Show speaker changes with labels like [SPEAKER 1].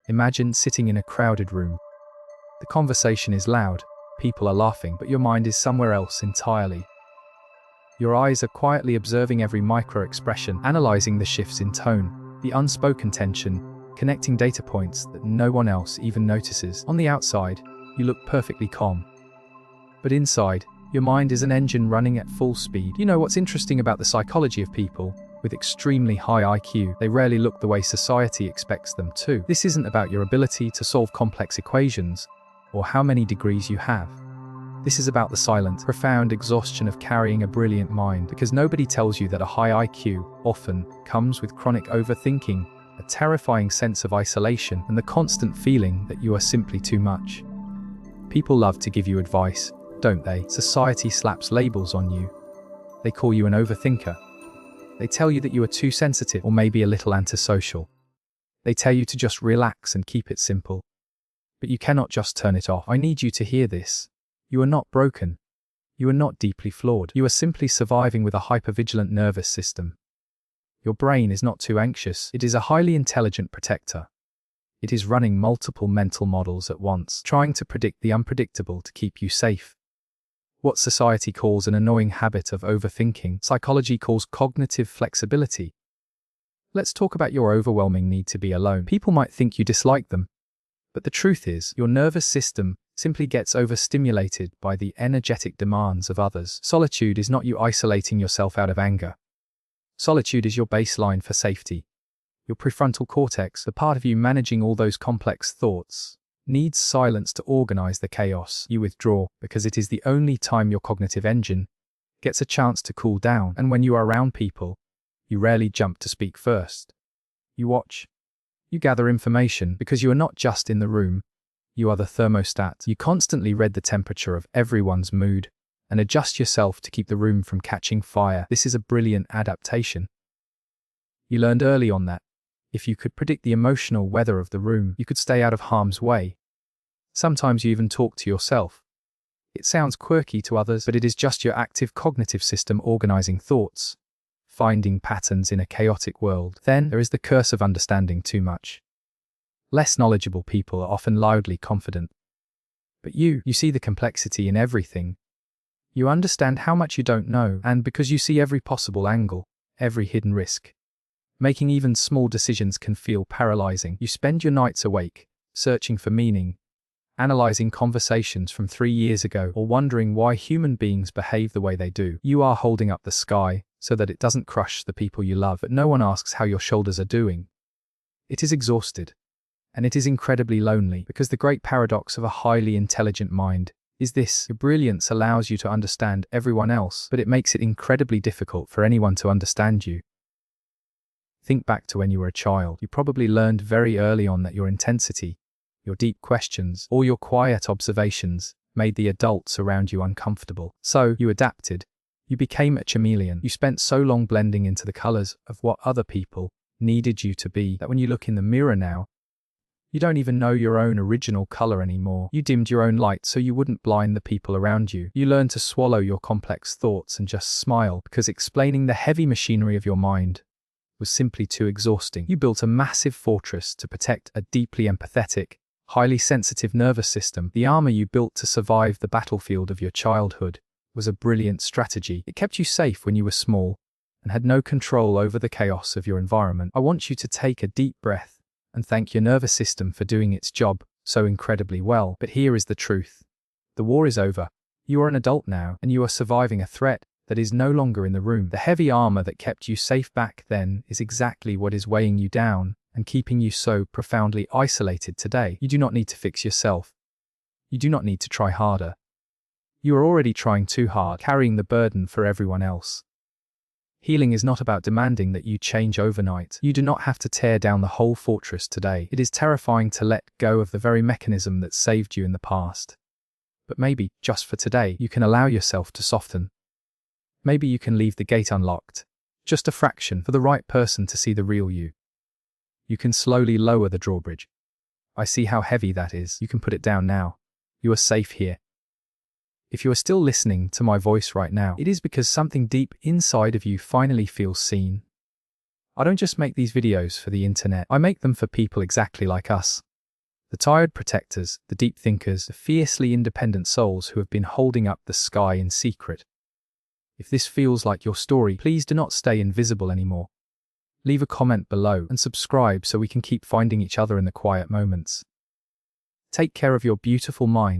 [SPEAKER 1] Imagine sitting in a crowded room. The conversation is loud, people are laughing, but your mind is somewhere else entirely. Your eyes are quietly observing every micro-expression, analyzing the shifts in tone, the unspoken tension, connecting data points that no one else even notices. On the outside, you look perfectly calm. But inside, your mind is an engine running at full speed. You know what's interesting about the psychology of people with extremely high IQ? They rarely look the way society expects them to. This isn't about your ability to solve complex equations or how many degrees you have. This is about the silent, profound exhaustion of carrying a brilliant mind, because nobody tells you that a high IQ often comes with chronic overthinking, a terrifying sense of isolation, and the constant feeling that you are simply too much. People love to give you advice, don't they? Society slaps labels on you. They call you an overthinker. They tell you that you are too sensitive or maybe a little antisocial. They tell you to just relax and keep it simple. But you cannot just turn it off. I need you to hear this. You are not broken. You are not deeply flawed. You are simply surviving with a hyper-vigilant nervous system. Your brain is not too anxious. It is a highly intelligent protector. It is running multiple mental models at once, trying to predict the unpredictable to keep you safe. What society calls an annoying habit of overthinking, psychology calls cognitive flexibility. Let's talk about your overwhelming need to be alone. People might think you dislike them, but the truth is, your nervous system simply gets overstimulated by the energetic demands of others. Solitude is not you isolating yourself out of anger. Solitude is your baseline for safety. Your prefrontal cortex, the part of you managing all those complex thoughts, needs silence to organize the chaos. You withdraw because it is the only time your cognitive engine gets a chance to cool down. And when you are around people, you rarely jump to speak first. You watch. You gather information because you are not just in the room. You are the thermostat. You constantly read the temperature of everyone's mood and adjust yourself to keep the room from catching fire. This is a brilliant adaptation. You learned early on that if you could predict the emotional weather of the room, you could stay out of harm's way. Sometimes you even talk to yourself. It sounds quirky to others, but it is just your active cognitive system organizing thoughts, finding patterns in a chaotic world. Then there is the curse of understanding too much. Less knowledgeable people are often loudly confident. But you see the complexity in everything. You understand how much you don't know, and because you see every possible angle, every hidden risk, making even small decisions can feel paralyzing. You spend your nights awake, searching for meaning, analyzing conversations from 3 years ago, or wondering why human beings behave the way they do. You are holding up the sky so that it doesn't crush the people you love, but no one asks how your shoulders are doing. It is exhausted, and it is incredibly lonely, because the great paradox of a highly intelligent mind is this: your brilliance allows you to understand everyone else, but it makes it incredibly difficult for anyone to understand you. Think back to when you were a child. You probably learned very early on that your intensity, your deep questions, or your quiet observations made the adults around you uncomfortable. So you adapted. You became a chameleon. You spent so long blending into the colors of what other people needed you to be that when you look in the mirror now, you don't even know your own original color anymore. You dimmed your own light so you wouldn't blind the people around you. You learned to swallow your complex thoughts and just smile, because explaining the heavy machinery of your mind was simply too exhausting. You built a massive fortress to protect a deeply empathetic, highly sensitive nervous system. The armor you built to survive the battlefield of your childhood was a brilliant strategy. It kept you safe when you were small and had no control over the chaos of your environment. I want you to take a deep breath and thank your nervous system for doing its job so incredibly well. But here is the truth. The war is over. You are an adult now, and you are surviving a threat that is no longer in the room. The heavy armor that kept you safe back then is exactly what is weighing you down and keeping you so profoundly isolated today. You do not need to fix yourself. You do not need to try harder. You are already trying too hard, carrying the burden for everyone else. Healing is not about demanding that you change overnight. You do not have to tear down the whole fortress today. It is terrifying to let go of the very mechanism that saved you in the past. But maybe, just for today, you can allow yourself to soften. Maybe you can leave the gate unlocked, just a fraction, for the right person to see the real you. You can slowly lower the drawbridge. I see how heavy that is. You can put it down now. You are safe here. If you are still listening to my voice right now, it is because something deep inside of you finally feels seen. I don't just make these videos for the internet. I make them for people exactly like us. The tired protectors, the deep thinkers, the fiercely independent souls who have been holding up the sky in secret. If this feels like your story, please do not stay invisible anymore. Leave a comment below and subscribe so we can keep finding each other in the quiet moments. Take care of your beautiful mind.